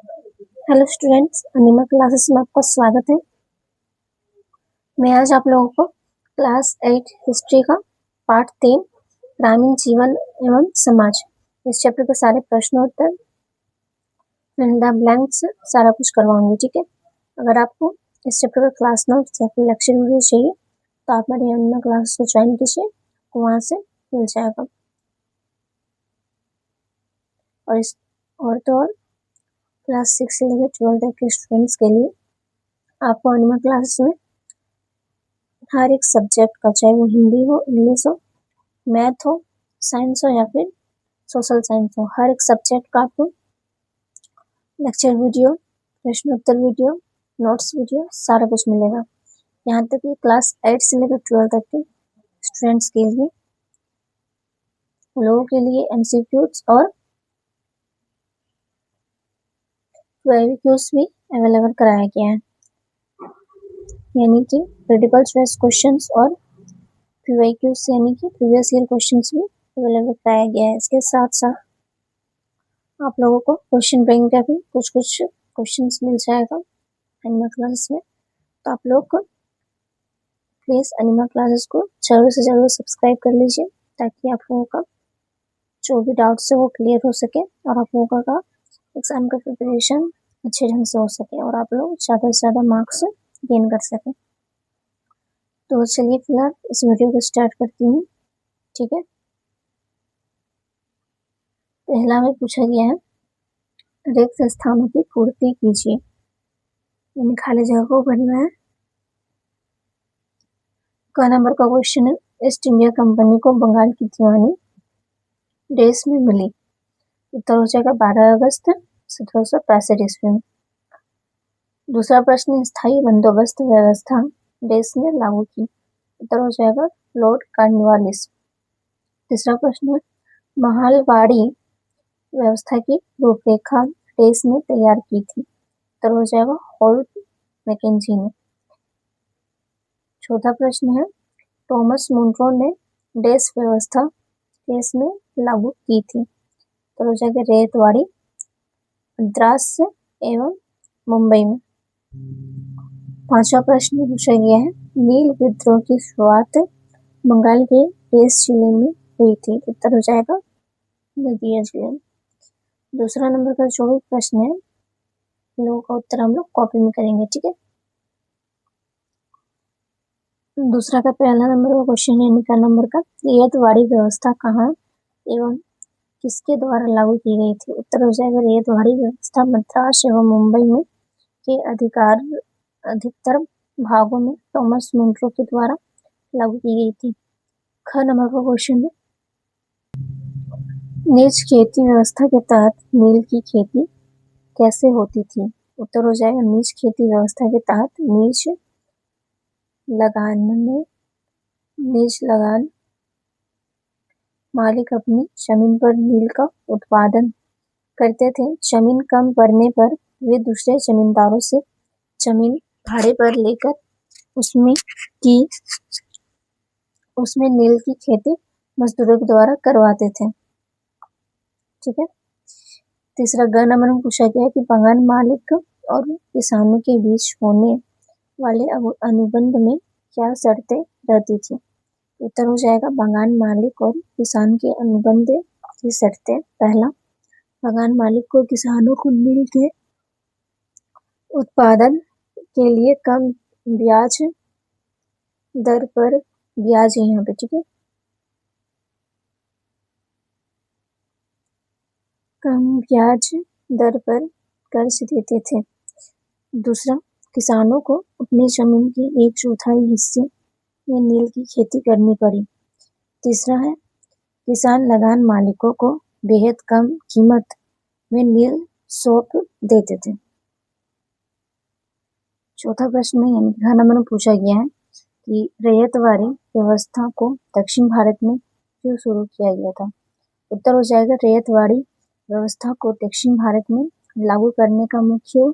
Hello students, अनिमा classes में आपका स्वागत है। मैं आज आप लोगों को क्लास 8 हिस्ट्री का पार्ट 3 ग्रामीण जीवन एवं समाज इस चैप्टर के सारे प्रश्न उत्तर फिल द ब्लैंक्स सारा कुछ करवाऊंगी। ठीक है, अगर आपको इस चैप्टर का क्लास नोट्स या फिर लेक्चर वीडियो चाहिए तो आप मेरी अनिमा क्लासेस को ज्वाइन कीजिए, आपको वहाँ से मिल जाएगा। और क्लास 6 से लेकर 12 तक के स्टूडेंट्स के लिए आपको अनिमा क्लासेस में हर एक सब्जेक्ट का, चाहे वो हिंदी हो, इंग्लिश हो, मैथ हो, साइंस हो या फिर सोशल साइंस हो, हर एक सब्जेक्ट का आपको लेक्चर वीडियो, प्रश्न उत्तर वीडियो, नोट्स वीडियो सारा कुछ मिलेगा। यहाँ तक कि क्लास 8 से लेकर 12 तक के स्टूडेंट्स के लिए, लोगों के लिए एमसीक्यूज और क्वेरीज भी अवेलेबल कराया गया है, यानी कि क्रिटिकल चॉइस क्वेश्चंस और क्यूआईक्यूज यानी कि प्रीवियस ईयर क्वेश्चंस भी अवेलेबल कराया गया है। इसके साथ साथ आप लोगों को क्वेश्चन बैंक का भी कुछ क्वेश्चंस मिल जाएगा अनिमा क्लासेस में। तो आप लोग को प्लीज अनिमा क्लासेस को जरूर से जरूर सब्सक्राइब कर लीजिए, ताकि आप लोगों का जो भी डाउट्स है वो क्लियर हो सके और आप लोगों का एग्जाम का प्रिपरेशन अच्छे ढंग से हो सके और आप लोग ज़्यादा से ज़्यादा मार्क्स गेन कर सकें। तो चलिए फिलहाल इस वीडियो को स्टार्ट करती हूँ। ठीक है, पहला में पूछा गया है रिक्त स्थानों की पूर्ति कीजिए, यानी खाली जगह को भरना है। क नंबर का क्वेश्चन है, ईस्ट इंडिया कंपनी को बंगाल की दीवानी देश में मिली। उत्तर हो जाएगा 12 अगस्त 1765 ईस्वी में। दूसरा प्रश्न, स्थायी बंदोबस्त व्यवस्था देश ने लागू की। उत्तर हो जाएगा लॉर्ड कॉर्नवालिस। तीसरा प्रश्न है, महालवाड़ी व्यवस्था की रूपरेखा देश ने तैयार की थी। उत्तर हो जाएगा होल्ट मैकेंजी ने। चौथा प्रश्न है, थॉमस मुनरो ने देश व्यवस्था देश में लागू की थी। उत्तर हो जाएगा रेतवाड़ी, मद्रास एवं मुंबई में। पांचवा प्रश्न पूछा गया है, नील विद्रोह की शुरुआत बंगाल के किस जिले में हुई थी। उत्तर हो जाएगा नदिया जिले में। दूसरा नंबर का जो भी प्रश्न है, लोगों का उत्तर हम लोग कॉपी में करेंगे। ठीक है, दूसरा का पहला नंबर का क्वेश्चन है, निका नंबर का, रेतवाड़ी व्यवस्था कहाँ एवं किसके द्वारा लागू की गई थी। उत्तर हो जाएगा रेतवाड़ी व्यवस्था मद्रास एवं मुंबई में के अधिकतर भागों में थॉमस मुनरो के द्वारा लागू की गई थी। ख नंबर का क्वेश्चन है, नीच खेती व्यवस्था के तहत नील की खेती कैसे होती थी। उत्तर हो जाएगा नीच खेती व्यवस्था के तहत नीच लगान मालिक अपनी जमीन पर नील का उत्पादन करते थे। जमीन कम पड़ने पर वे दूसरे जमींदारों से जमीन भाड़े पर लेकर उसमें नील की खेती मजदूरों के द्वारा करवाते थे। ठीक है, तीसरा ग नंबर में पूछा गया है कि बगान मालिक और किसानों के बीच होने वाले अनुबंध में क्या शर्तें रहती थी। उत्तर हो जाएगा बगान मालिक और किसान के अनुबंध की शर्तें। पहला, बगान मालिक को किसानों को नील के उत्पादन के लिए कम ब्याज दर पर ब्याज है यहाँ पे। ठीक है, कम ब्याज दर पर कर्ज देते थे। दूसरा, किसानों को अपनी जमीन के 1/4 हिस्से में नील की खेती करनी पड़ी। तीसरा है, किसान लगान मालिकों को बेहद कम कीमत में नील सौंप देते थे। चौथा प्रश्न में यानी घ नंबर में पूछा गया है कि रैयतवाड़ी व्यवस्था को दक्षिण भारत में क्यों शुरू किया गया था। उत्तर हो जाएगा रैयतवाड़ी व्यवस्था को दक्षिण भारत में लागू करने का मुख्य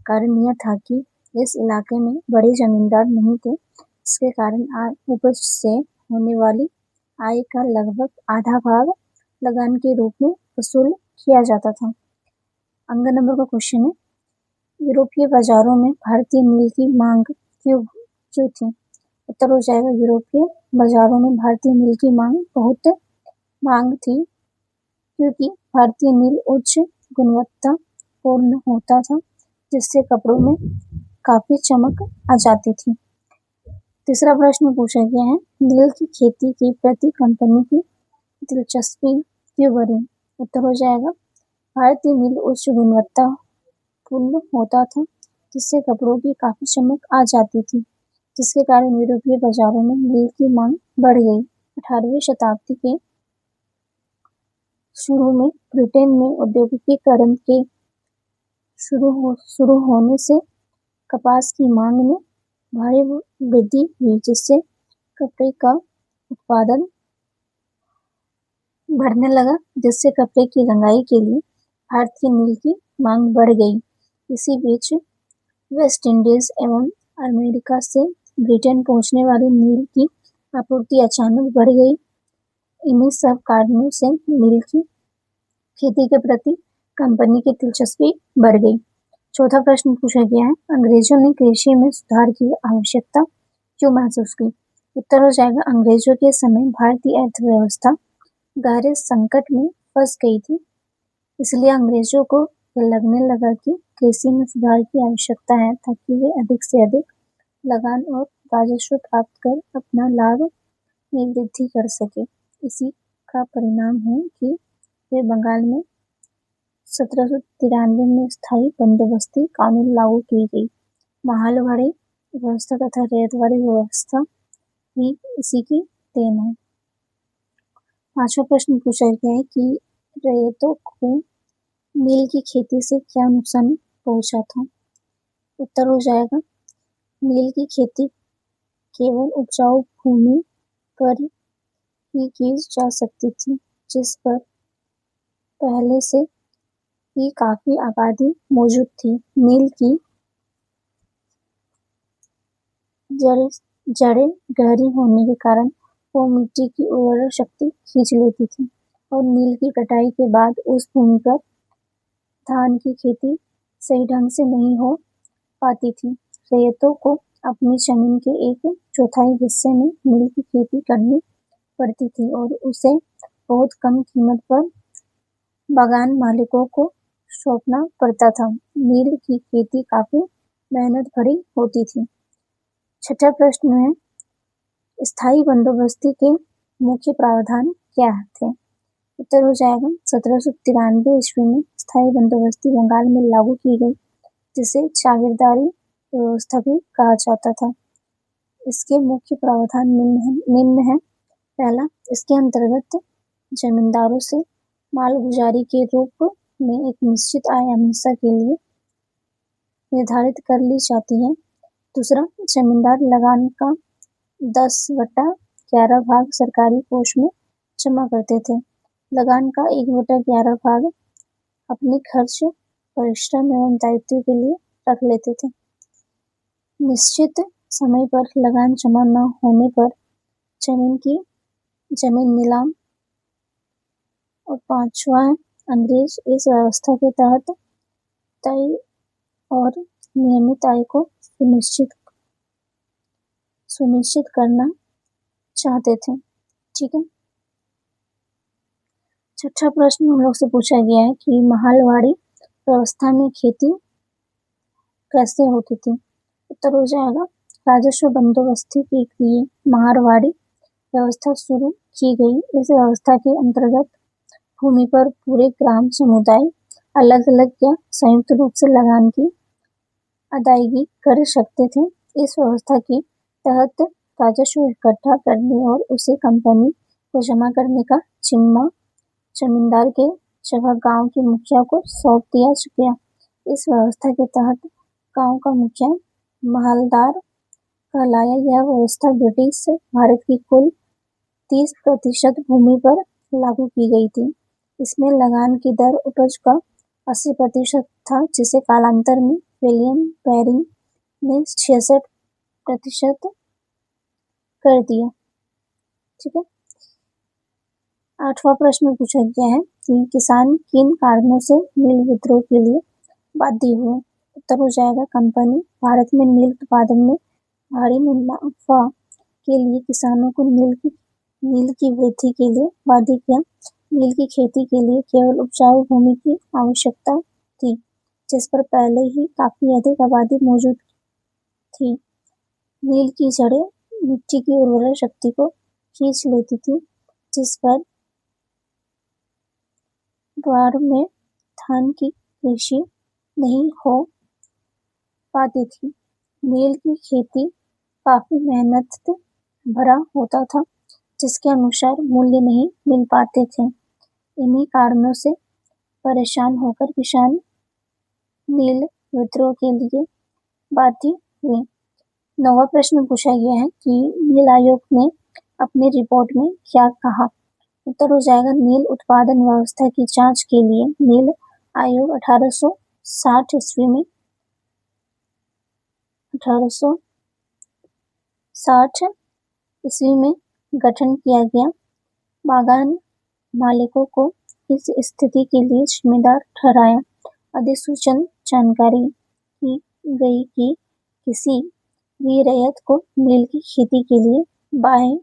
कारण यह था कि इस इलाके में बड़े जमींदार नहीं थे, इसके कारण उपज से होने वाली आय का लगभग आधा भाग लगान के रूप में वसूल किया जाता था। नंबर का क्वेश्चन है, यूरोपीय बाजारों में भारतीय नील की मांग क्यों थी? उत्तर हो जाएगा, यूरोपीय बाजारों में भारतीय नील की बहुत मांग थी, क्योंकि भारतीय नील उच्च गुणवत्ता पूर्ण होता था, जिससे कपड़ों में काफी चमक आ जाती थी। तीसरा प्रश्न पूछा गया है, नील की खेती के प्रति कंपनी की दिलचस्पी क्यों बढ़ी? उत्तर हो जाएगा, भारतीय नील उच्च गुणवत्ता पूर्ण होता था, जिससे कपड़ों की काफी चमक आ जाती थी, जिसके कारण यूरोपीय बाजारों में नील की मांग बढ़ गई। 18वीं शताब्दी के शुरू में ब्रिटेन में औद्योगिकीकरण के शुरू होने से कपास की मांग में भारी वृद्धि हुई, जिससे कपड़े का उत्पादन बढ़ने लगा, जिससे कपड़े की रंगाई के लिए भारतीय नील की मांग बढ़ गई। इसी बीच वेस्ट इंडीज एवं अमेरिका से ब्रिटेन पहुंचने वाली नील की आपूर्ति अचानक बढ़ गई। इन्हीं सब कारणों से नील की खेती के प्रति कंपनी की दिलचस्पी बढ़ गई। चौथा प्रश्न पूछा गया है, अंग्रेजों ने कृषि में सुधार की आवश्यकता क्यों महसूस की? उत्तर हो जाएगा, अंग्रेजों के समय भारतीय अर्थव्यवस्था गहरे संकट में फंस गई थी, इसलिए अंग्रेजों को यह लगने लगा कि कृषि में सुधार की आवश्यकता है, ताकि वे अधिक से अधिक लगान और राजस्व प्राप्त कर अपना लाभ में वृद्धि कर सके। इसी का परिणाम है कि वे बंगाल में 1793 में स्थायी बंदोबस्ती कानून लागू की गई। मालगाड़ी व्यवस्था तथा रेलगाड़ी व्यवस्था भी इसी की देन है। पांचवा प्रश्न पूछा गया है कि रैयतों को नील की खेती से क्या नुकसान पहुंचा था? उत्तर हो जाएगा, नील की खेती केवल उपजाऊ भूमि पर ही की जा सकती थी, जिस पर पहले से ही काफी आबादी मौजूद थी। नील की जड़ें गहरी होने के कारण वो मिट्टी की उर्वरक शक्ति खींच लेती थी, और नील की कटाई के बाद उस भूमि पर धान की खेती सही ढंग से नहीं हो पाती थी। रैयतों को अपनी जमीन के 1/4 हिस्से में नील की खेती करनी पड़ती थी, और उसे बहुत कम कीमत पर बागान मालिकों को सौंपना पड़ता था। नील की खेती काफी मेहनत भरी होती थी। छठा प्रश्न है, स्थायी बंदोबस्ती के मुख्य प्रावधान क्या थे? उत्तर हो जाएगा, 1793 ईस्वी में स्थायी बंदोबस्ती बंगाल में लागू की गई, जिसे जागीरदारी व्यवस्था भी कहा जाता था। इसके मुख्य प्रावधान निम्न है। पहला, इसके अंतर्गत जमींदारों से मालगुजारी के रूप में एक निश्चित आय हमेशा के लिए निर्धारित कर ली जाती है। दूसरा, जमींदार लगान का 10/11 भाग सरकारी कोष में जमा करते थे। लगान का 1/11 भाग अपने खर्च, परिश्रम एवं दायित्व के लिए रख लेते थे। निश्चित समय पर लगान जमा न होने पर जमीन नीलाम। और पांचवा है, अंग्रेज इस व्यवस्था के तहत तय और नियमित आय को सुनिश्चित करना चाहते थे। ठीक है। छठा प्रश्न हम लोग से पूछा गया है कि मालगाड़ी व्यवस्था में खेती कैसे होती थी? उत्तर हो जाएगा, राजस्व बंदोबस्ती के लिए मारवाड़ी व्यवस्था शुरू की गई। इस व्यवस्था के अंतर्गत भूमि पर पूरे ग्राम समुदाय अलग अलग या संयुक्त रूप से लगान की अदायगी कर सकते थे। इस व्यवस्था के तहत राजस्व इकट्ठा करने और उसे कंपनी को जमा करने का जिम्मा जमींदार के जगह गांव के मुखिया को सौंप दिया गया। इस व्यवस्था के तहत गांव का मुखिया मालदार कहलाया। यह व्यवस्था ब्रिटिश भारत की कुल 30% भूमि पर लागू की गई थी। इसमें लगान की दर उपज का 80% था, जिसे कालांतर में विलियम बैरिंग ने 66% कर दिया। ठीक है। 8वां प्रश्न पूछा गया है कि किसान किन कारणों से नील विद्रोह के लिए बाध्य हुए। उत्तर हो जाएगा कंपनी भारत में नील उत्पादन में भारी मुनाफा के लिए किसानों को नील की वृद्धि के लिए बाध्य किया। नील की खेती के लिए केवल उपजाऊ भूमि की आवश्यकता थी, जिस पर पहले ही काफी अधिक आबादी मौजूद थी। नील की जड़ें मिट्टी की उर्वरक शक्ति को खींच लेती थी, जिस पर द्वार में धान की कृषि नहीं हो पाती थी। नील की खेती काफी मेहनत भरा होता था, जिसके अनुसार मूल्य नहीं मिल पाते थे। इन्हीं कारणों से परेशान होकर किसान नील विद्रोह के लिए बाध्य हुए। 9वां प्रश्न पूछा गया है कि नील आयोग ने अपनी रिपोर्ट में क्या कहा। उत्तर हो जाएगा नील उत्पादन व्यवस्था की जांच के लिए नील आयोग 1860 ईस्वी में गठन किया गया। बागान मालिकों को इस स्थिति के लिए जिम्मेदार ठहराया। अधिसूचना जानकारी की गई कि किसी भी रैयत को नील की खेती के लिए बाध्य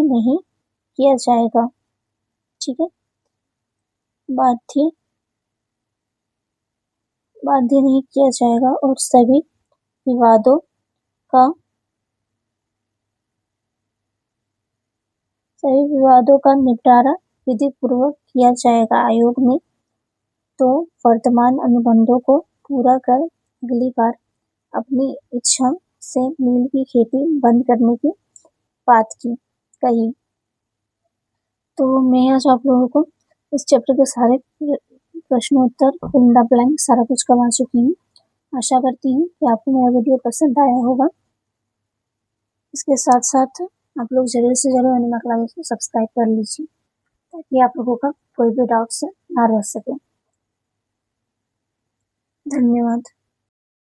नहीं किया जाएगा। ठीक है, बाध्य नहीं किया जाएगा और सभी विवादों का निपटारा विधि पूर्वक किया जाएगा। आयोग ने तो वर्तमान अनुबंधों को पूरा कर अगली बार अपनी इच्छा से नील की खेती बंद करने की बात कही। तो मैं आज आप लोगों को इस चैप्टर के सारे प्रश्नोत्तर फिल द ब्लैंक सारा कुछ करवा चुकी हूँ। आशा करती हूँ कि आपको मेरा वीडियो पसंद आया होगा। इसके साथ साथ आप लोग जरूर से जरूर एनिमा क्लासेस को सब्सक्राइब कर लीजिए, ताकि आप लोगों का कोई भी डाउट ना रह सके। धन्यवाद।